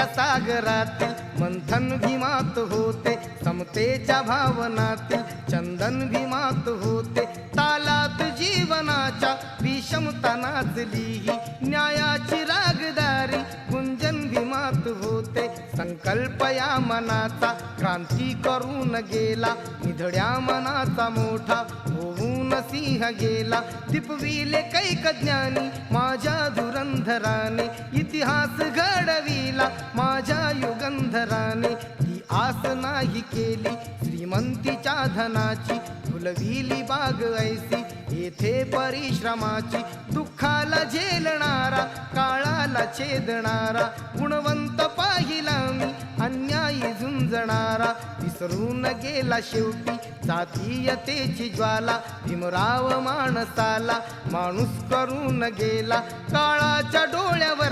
समतेच्या सागरातील मंथन भीमात होते, समतेच्या भावनातील चंदन भीमात होते, तालात जीवनाच्या विषमता नाचली ही न्यायाची रागदारी गुंजन भीमात होते. संकल्प या मनाचा क्रांती करून गेला, निधड्या मनाचा मोठा होऊन सिंह गेला. दिपविले कैक ज्ञानी माझ्या धुरंधराने, इतिहास घडविला माझ्या युगंधराने. ती आस नाही केली श्रीमंतीच्या धनाची, फुलविली बाग ऐसी येथे परिश्रमाची. दुःखाला झेलणारा काळाला छेदणारा, गुणवंत पाहिला मी अन्यायी झुंजणारा. विसरून गेला शेवटी जातीयतेची ज्वाला, भीमराव माणसाला माणूस करून गेला. काळाच्या डोळ्यावर